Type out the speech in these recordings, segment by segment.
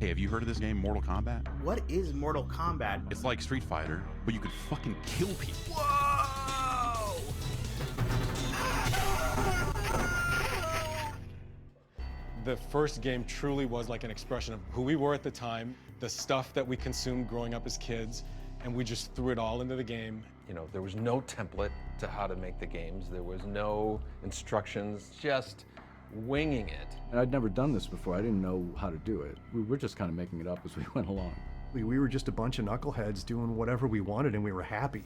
Hey, have you heard of this game, Mortal Kombat? What is Mortal Kombat? It's like Street Fighter, but you could fucking kill people. Whoa! The first game truly was like an expression of who we were at the time, the stuff that we consumed growing up as kids, and we just threw it all into the game. You know, there was no template to how to make the games. There was no instructions, just winging it. And I'd never done this before. I didn't know how to do it. We were just kind of making it up as we went along. We were just a bunch of knuckleheads doing whatever we wanted, and we were happy.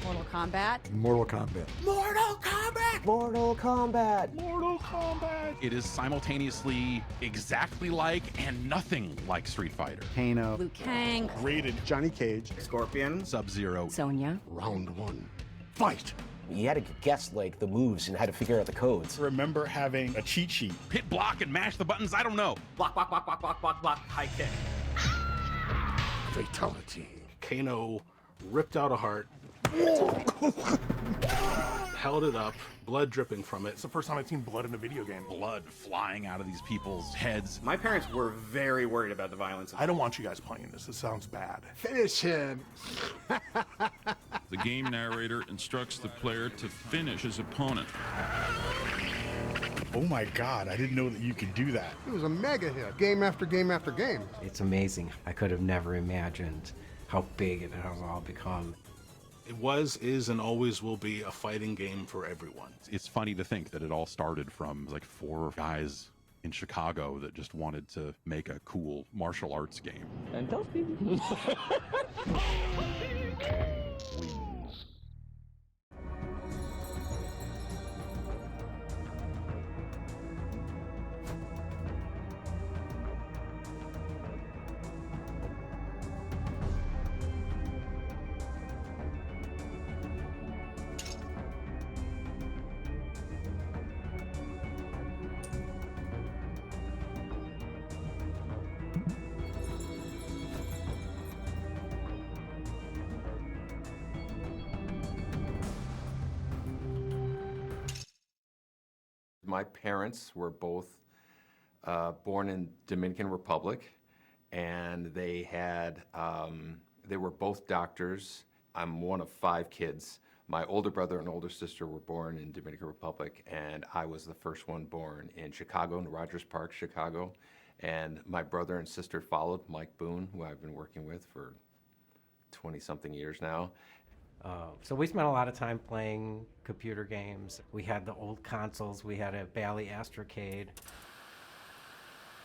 Mortal Kombat. Mortal Kombat. Mortal Kombat! Mortal Kombat. Mortal Kombat! It is simultaneously exactly like and nothing like Street Fighter. Kano. Liu Kang. Rated Johnny Cage. Scorpion. Sub-Zero. Sonya. Round one. Fight! You had to guess like the moves and how to figure out the codes. Remember having a cheat sheet. Hit block and mash the buttons, I don't know. Block, block, block, block, block, block, block, high kick. Fatality. Kano ripped out a heart, held it up, blood dripping from it. It's the first time I've seen blood in a video game. Blood flying out of these people's heads. My parents were very worried about the violence. I don't want you guys playing this. It sounds bad. Finish him. The game narrator instructs the player to finish his opponent. Oh my God, I didn't know that you could do that. It was a mega hit, game after game after game. It's amazing. I could have never imagined how big it has all become. It was, is, and always will be a fighting game for everyone. It's funny to think that it all started from like 4 guys in Chicago that just wanted to make a cool martial arts game. And those people. My parents were both born in Dominican Republic, and they had they were both doctors. I'm one of 5 kids. My older brother and older sister were born in Dominican Republic, and I was the first one born in Chicago, in Rogers Park, Chicago. And my brother and sister followed, Mike Boone, who I've been working with for 20-something years now. So we spent a lot of time playing computer games. We had the old consoles. We had a Bally Astrocade.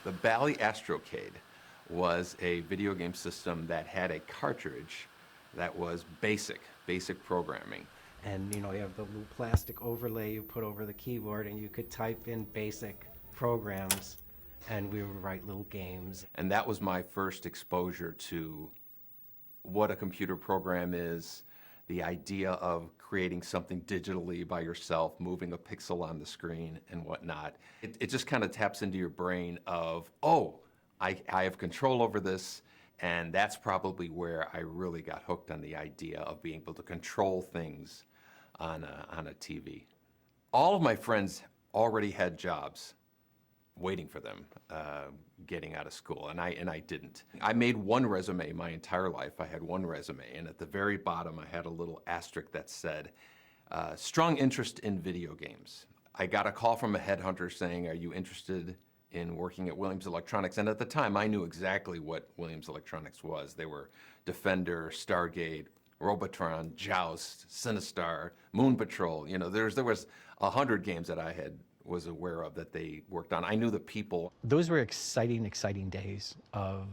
The Bally Astrocade was a video game system that had a cartridge that was basic programming. And you know, you have the little plastic overlay you put over the keyboard, and you could type in basic programs, and we would write little games. And that was my first exposure to what a computer program is, the idea of creating something digitally by yourself, moving a pixel on the screen and whatnot. It just kind of taps into your brain of, oh, I have control over this, and that's probably where I really got hooked on the idea of being able to control things on a TV. All of my friends already had jobs waiting for them getting out of school, and I didn't. I made one resume my entire life. I had one resume, and at the very bottom I had a little asterisk that said, strong interest in video games. I got a call from a headhunter saying, are you interested in working at Williams Electronics? And at the time I knew exactly what Williams Electronics was. They were Defender, Stargate, Robotron, Joust, Sinistar, Moon Patrol. You know, there was 100 games that I was aware of that they worked on. I knew the people. Those were exciting days of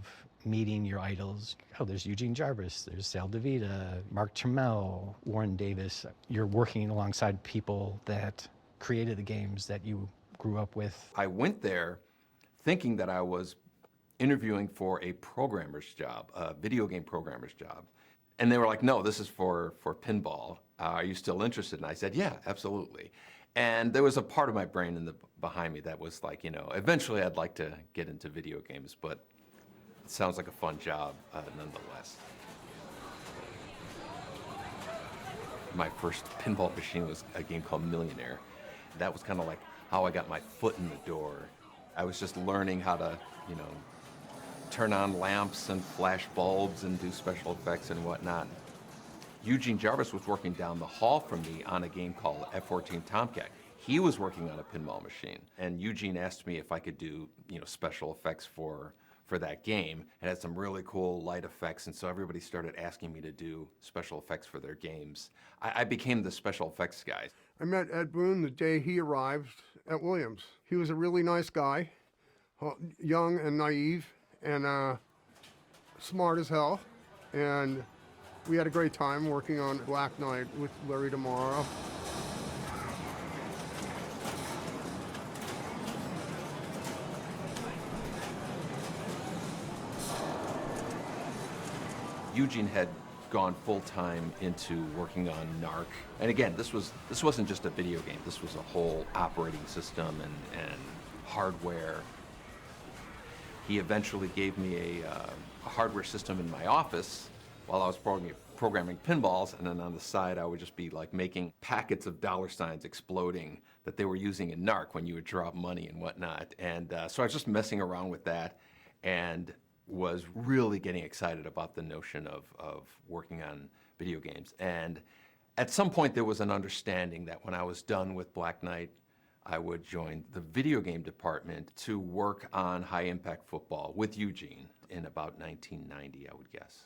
meeting your idols. Oh, there's Eugene Jarvis, there's Sal DeVita, Mark Trammell, Warren Davis. You're working alongside people that created the games that you grew up with. I went there thinking that I was interviewing for a programmer's job, a video game programmer's job. And they were like, no, this is for pinball. Are you still interested? And I said, yeah, absolutely. And there was a part of my brain behind me that was like, you know, eventually I'd like to get into video games, but it sounds like a fun job nonetheless. My first pinball machine was a game called Millionaire. That was kind of like how I got my foot in the door I was just learning how to, you know, turn on lamps and flash bulbs and do special effects and whatnot. Eugene Jarvis was working down the hall from me on a game called F-14 Tomcat. He was working on a pinball machine, and Eugene asked me if I could do, you know, special effects for that game. It had some really cool light effects, and so everybody started asking me to do special effects for their games. I became the special effects guy. I met Ed Boon the day he arrived at Williams. He was a really nice guy, young and naive, and smart as hell. And we had a great time working on Black Knight with Larry Tomorrow. Eugene had gone full-time into working on NARC. And again, this wasn't just a video game. This was a whole operating system and hardware. He eventually gave me a hardware system in my office while I was programming pinballs, and then on the side I would just be like making packets of dollar signs exploding that they were using in NARC when you would drop money and whatnot. And so I was just messing around with that and was really getting excited about the notion of working on video games. And at some point there was an understanding that when I was done with Black Knight, I would join the video game department to work on high-impact football with Eugene in about 1990, I would guess.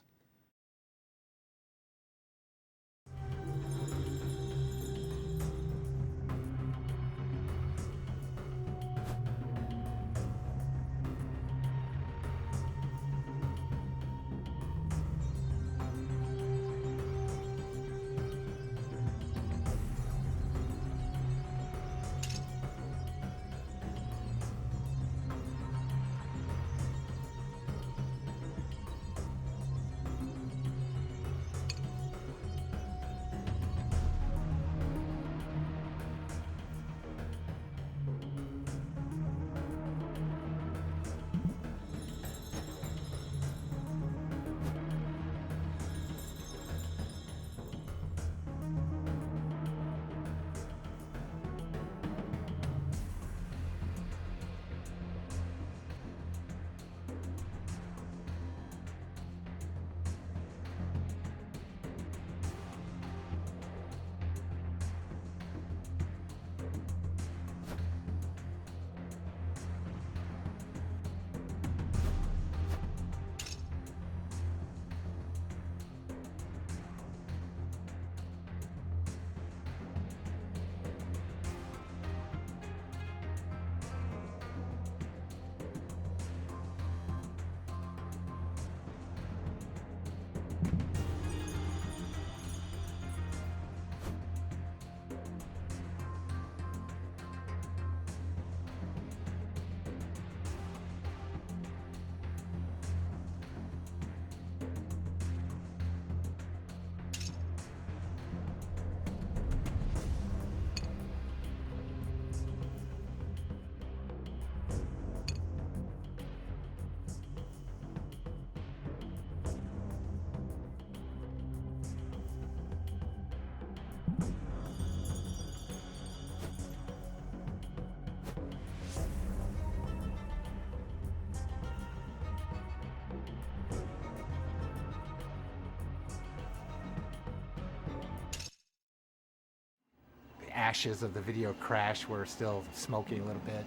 Ashes of the video crash were still smoking a little bit.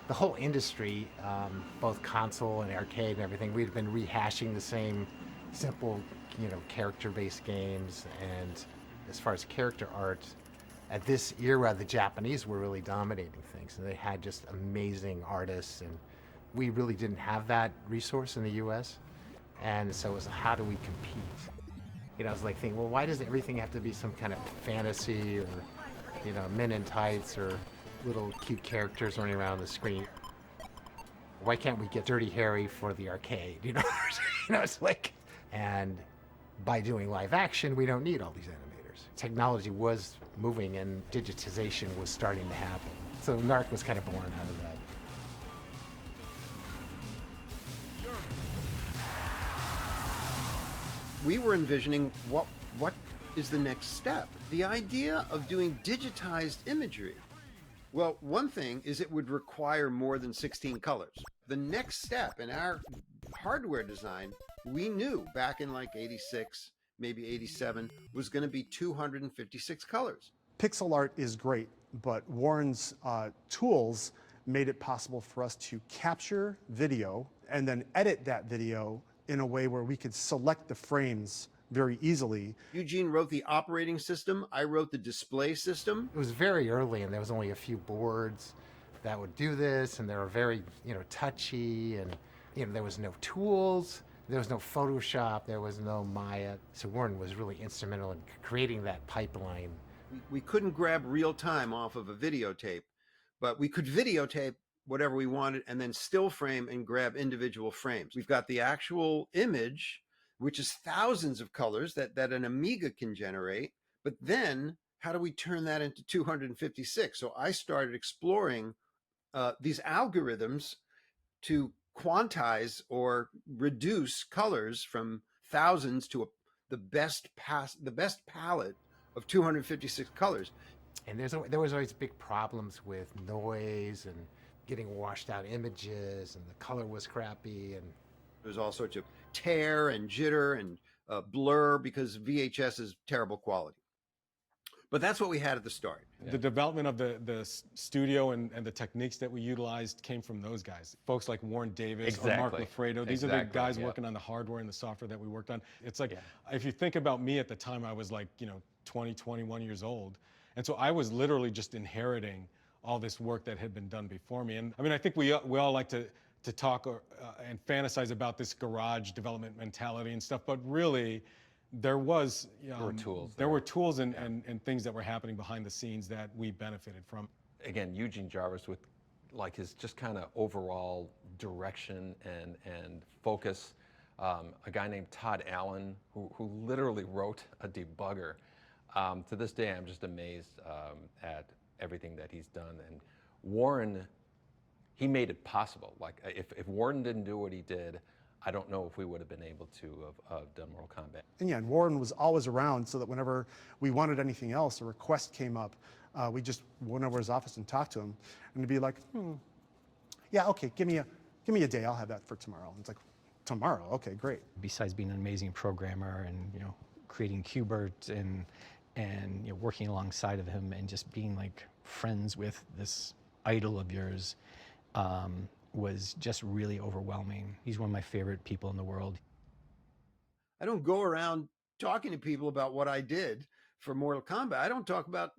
The whole industry, both console and arcade and everything, we'd been rehashing the same simple, character-based games. And as far as character art, at this era, the Japanese were really dominating things. And they had just amazing artists, and we really didn't have that resource in the US. And so it was, how do we compete? I was like thinking, well, why does everything have to be some kind of fantasy or men in tights or little cute characters running around the screen? Why can't we get Dirty Harry for the arcade? It's like, and by doing live action, we don't need all these animators. Technology was moving and digitization was starting to happen. So NARC was kind of born out of that. We were envisioning what is the next step. The idea of doing digitized imagery Well, one thing is it would require more than 16 colors. The next step in our hardware design, we knew back in like 86, maybe 87, was going to be 256 colors. Pixel art is great, but Warren's tools made it possible for us to capture video and then edit that video in a way where we could select the frames very easily. Eugene wrote the operating system. I wrote the display system. It was very early, and there was only a few boards that would do this, and they were very, touchy, and there was no tools, there was no Photoshop, there was no Maya. So Warren was really instrumental in creating that pipeline. We couldn't grab real time off of a videotape, but we could videotape whatever we wanted and then still frame and grab individual frames. We've got the actual image, which is thousands of colors that an Amiga can generate. But then how do we turn that into 256? So I started exploring these algorithms to quantize or reduce colors from thousands to the best palette of 256 colors. And there was always big problems with noise and getting washed out images, and the color was crappy, and there's all sorts of tear and jitter and blur because VHS is terrible quality. But that's what we had at the start. The development of the studio and the techniques that we utilized came from those guys. Folks like Warren Davis or Mark Lafredo. These are the guys working on the hardware and the software that we worked on. It's like, if you think about me at the time, I was like, 20, 21 years old. And so I was literally just inheriting all this work that had been done before me. And I mean, I think we all like to talk and fantasize about this garage development mentality and stuff, but really there were tools and things that were happening behind the scenes that we benefited from. Again, Eugene Jarvis with like his just kind of overall direction and focus. A guy named Todd Allen who literally wrote a debugger. To this day, I'm just amazed at everything that he's done. And Warren, he made it possible. Like if Warren didn't do what he did, I don't know if we would have been able to have done Mortal Kombat. And and Warren was always around so that whenever we wanted anything else, a request came up, we just went over his office and talked to him, and he'd be like, yeah, okay, give me a day, I'll have that for tomorrow. And it's like, tomorrow, okay, great. Besides being an amazing programmer and creating Qbert and working alongside of him and just being like friends with this idol of yours was just really overwhelming. He's one of my favorite people in the world. I don't go around talking to people about what I did for Mortal Kombat. I don't talk about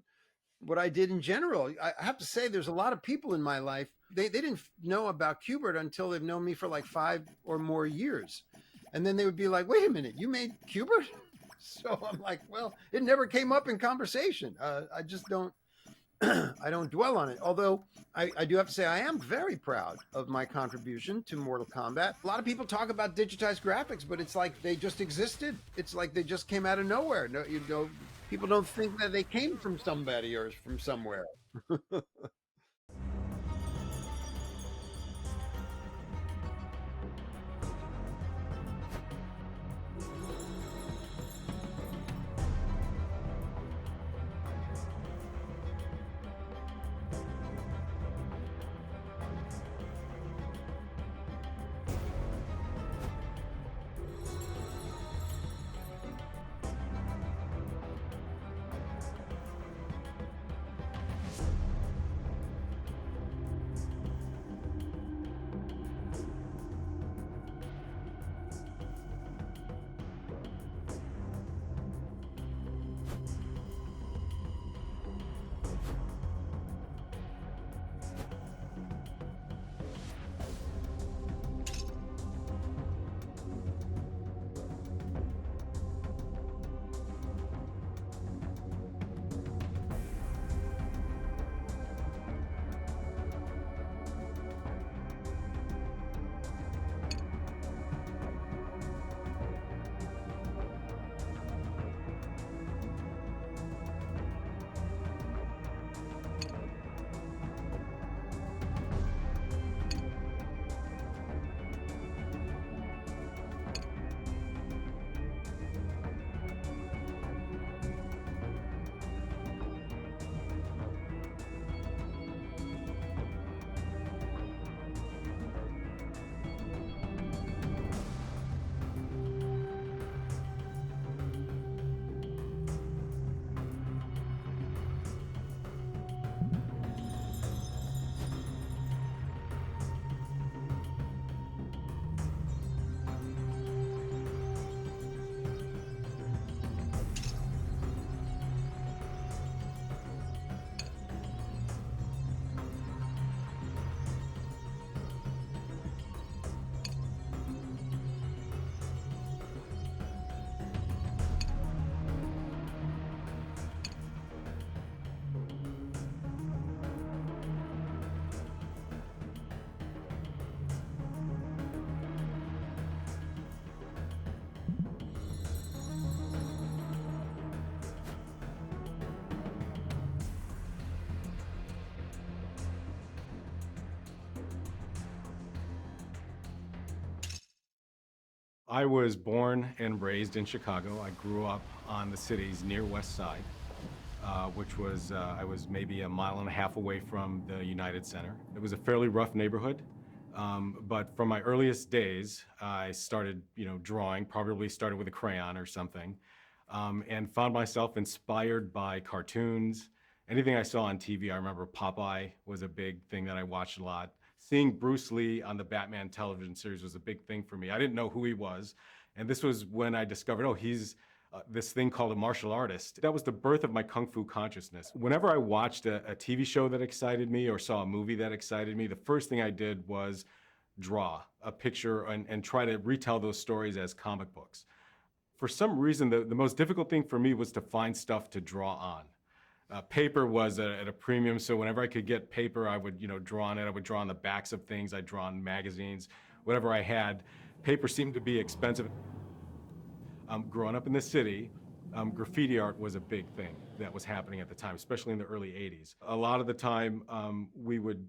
what I did in general. I have to say there's a lot of people in my life, they didn't know about Qbert until they've known me for like 5 or more years. And then they would be like, wait a minute, you made Qbert? So I'm like, well, it never came up in conversation. I just don't, I don't dwell on it. Although I do have to say I am very proud of my contribution to Mortal Kombat. A lot of people talk about digitized graphics, but it's like they just existed. It's like they just came out of nowhere. No, people don't think that they came from somebody or from somewhere. I was born and raised in Chicago. I grew up on the city's near west side, which was, I was maybe 1.5 miles away from the United Center. It was a fairly rough neighborhood, but from my earliest days, I started, drawing, probably started with a crayon or something, and found myself inspired by cartoons. Anything I saw on TV, I remember Popeye was a big thing that I watched a lot. Seeing Bruce Lee on the Batman television series was a big thing for me. I didn't know who he was, and this was when I discovered, oh, he's this thing called a martial artist. That was the birth of my Kung Fu consciousness. Whenever I watched a TV show that excited me or saw a movie that excited me, the first thing I did was draw a picture and try to retell those stories as comic books. For some reason, the most difficult thing for me was to find stuff to draw on. Paper was at a premium, so whenever I could get paper, I would draw on it. I would draw on the backs of things. I'd draw on magazines, whatever I had. Paper seemed to be expensive. Growing up in the city, graffiti art was a big thing that was happening at the time, especially in the early 80s. A lot of the time, we would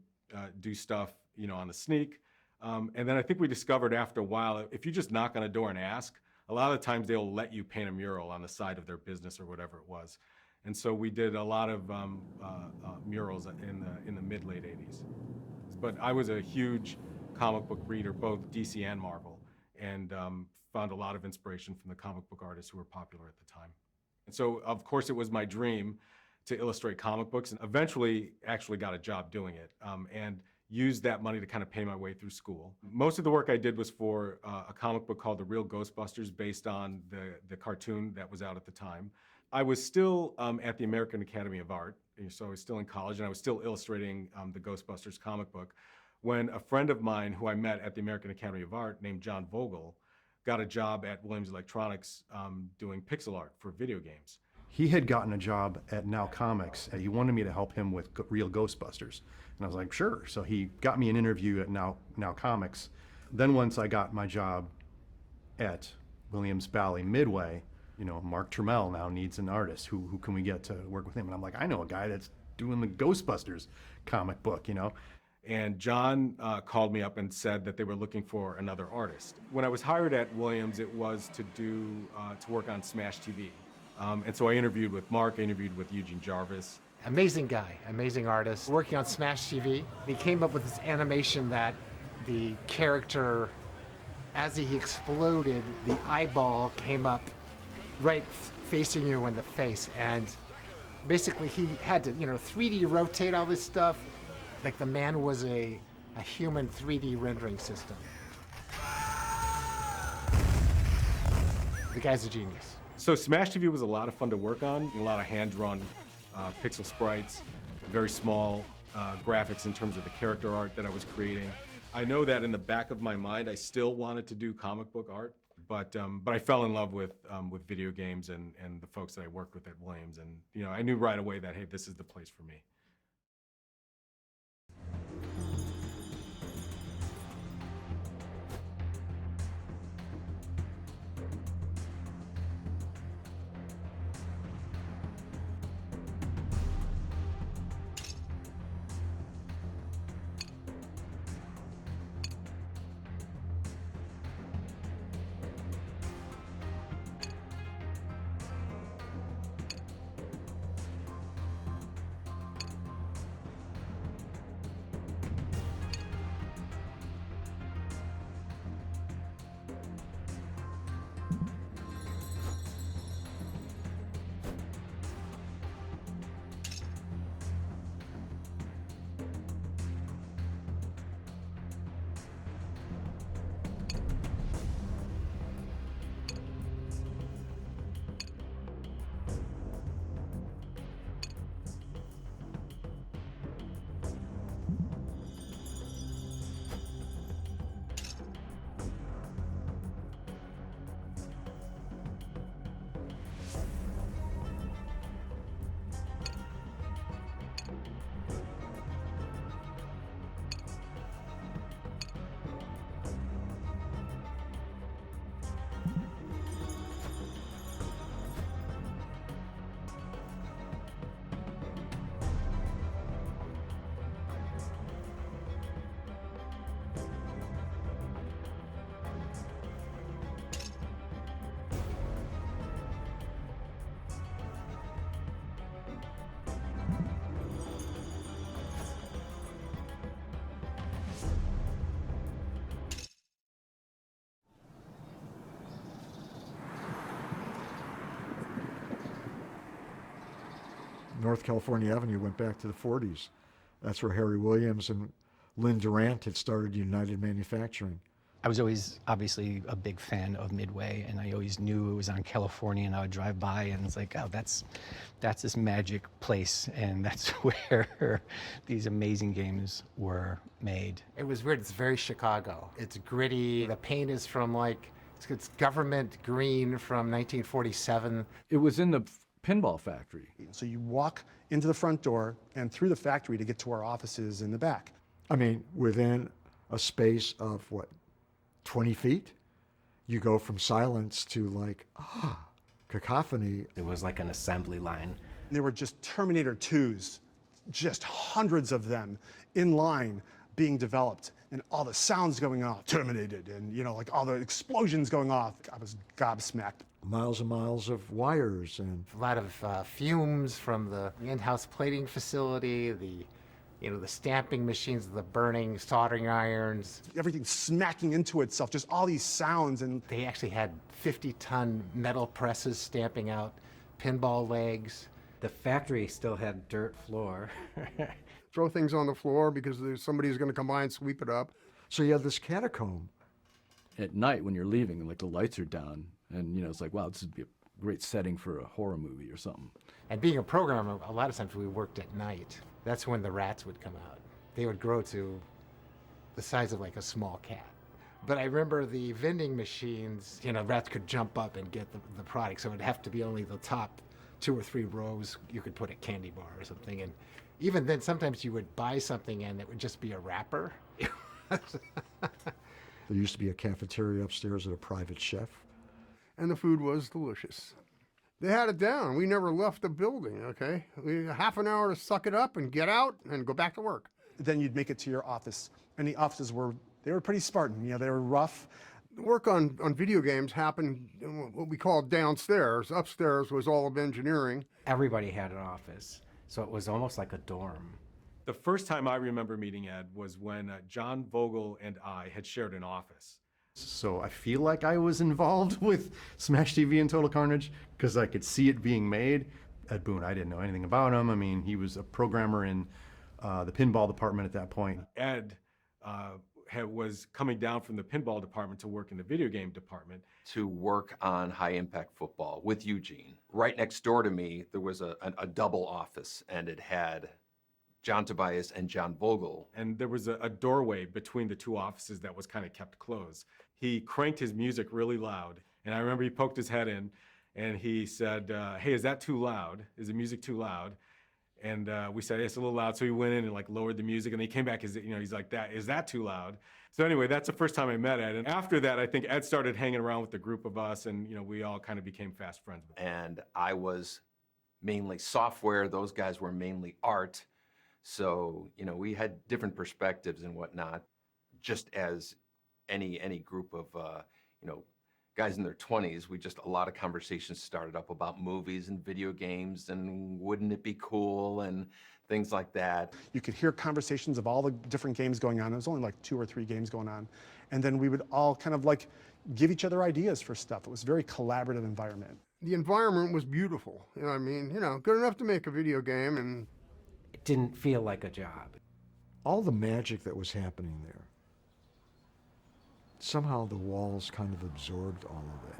do stuff on the sneak. And then I think we discovered after a while, if you just knock on a door and ask, a lot of the times they'll let you paint a mural on the side of their business or whatever it was. And so we did a lot of murals in the mid-late 80s. But I was a huge comic book reader, both DC and Marvel, and found a lot of inspiration from the comic book artists who were popular at the time. And so, of course, it was my dream to illustrate comic books, and eventually actually got a job doing it, and used that money to kind of pay my way through school. Most of the work I did was for a comic book called The Real Ghostbusters, based on the cartoon that was out at the time. I was still at the American Academy of Art, so I was still in college, and I was still illustrating the Ghostbusters comic book, when a friend of mine who I met at the American Academy of Art named John Vogel got a job at Williams Electronics doing pixel art for video games. He had gotten a job at Now Comics, and he wanted me to help him with Real Ghostbusters. And I was like, sure. So he got me an interview at Now Comics. Then once I got my job at Williams Bally Midway, Mark Trammell now needs an artist. Who can we get to work with him? And I'm like, I know a guy that's doing the Ghostbusters comic book, And John called me up and said that they were looking for another artist. When I was hired at Williams, it was to work on Smash TV. And so I interviewed with Mark, I interviewed with Eugene Jarvis. Amazing guy, amazing artist, working on Smash TV. He came up with this animation that the character, as he exploded, the eyeball came up right facing you in the face. And basically he had to, 3D rotate all this stuff. Like the man was a human 3D rendering system. The guy's a genius. So Smash TV was a lot of fun to work on, a lot of hand-drawn pixel sprites, very small graphics in terms of the character art that I was creating. I know that in the back of my mind, I still wanted to do comic book art, but I fell in love with video games and the folks that I worked with at Williams, and I knew right away that, hey, this is the place for me. North California Avenue went back to the 40s. That's where Harry Williams and Lynn Durant had started United Manufacturing. I was always obviously a big fan of Midway, and I always knew it was on California, and I would drive by and it's like, oh, that's this magic place, and that's where these amazing games were made. It was weird. It's very Chicago. It's gritty. The paint is from like, it's government green from 1947. It was in the pinball factory. So you walk into the front door and through the factory to get to our offices in the back. I mean, within a space of what, 20 feet, you go from silence to like, cacophony. It was like an assembly line. There were just Terminator 2s, just hundreds of them in line being developed, and all the sounds going off, terminated, and you know, like all the explosions going off. I was gobsmacked. Miles and miles of wires and a lot of fumes from the in-house plating facility, the stamping machines, the burning soldering irons. Everything smacking into itself, just all these sounds. And they actually had 50-ton metal presses stamping out pinball legs. The factory still had dirt floor. Throw things on the floor because somebody's going to come by and sweep it up. So you have this catacomb. At night when you're leaving, like the lights are down, and you know, it's like, wow, this would be a great setting for a horror movie or something. And being a programmer, a lot of times we worked at night. That's when the rats would come out. They would grow to the size of like a small cat. But I remember the vending machines, rats could jump up and get the product, so it'd have to be only the top 2 or 3 rows you could put a candy bar or something. And even then, sometimes you would buy something and it would just be a wrapper. There used to be a cafeteria upstairs with a private chef. And the food was delicious. They had it down. We never left the building, okay? We had half an hour to suck it up and get out and go back to work. Then you'd make it to your office. And the offices were pretty Spartan. You know, they were rough. The work on video games happened what we called downstairs. Upstairs was all of engineering. Everybody had an office, so it was almost like a dorm. The first time I remember meeting Ed was when John Vogel and I had shared an office. So I feel like I was involved with Smash TV and Total Carnage because I could see it being made. Ed Boon, I didn't know anything about him. I mean, he was a programmer in the pinball department at that point. Ed was coming down from the pinball department to work in the video game department. To work on high impact football with Eugene. Right next door to me, there was a double office, and it had John Tobias and John Vogel. And there was a doorway between the 2 offices that was kind of kept closed. He cranked his music really loud, and I remember he poked his head in, and he said, hey, is that too loud? Is the music too loud? And we said, it's a little loud. So he went in and like lowered the music, and he came back, he's like, is that too loud? So anyway, that's the first time I met Ed. And after that, I think Ed started hanging around with the group of us, and we all kind of became fast friends with him. And I was mainly software. Those guys were mainly art. So, we had different perspectives and whatnot, just as any group of, guys in their 20s. A lot of conversations started up about movies and video games and wouldn't it be cool and things like that. You could hear conversations of all the different games going on. There was only like 2 or 3 games going on. And then we would all kind of like give each other ideas for stuff. It was a very collaborative environment. The environment was beautiful. Good enough to make a video game, and it didn't feel like a job. All the magic that was happening there, somehow the walls kind of absorbed all of it.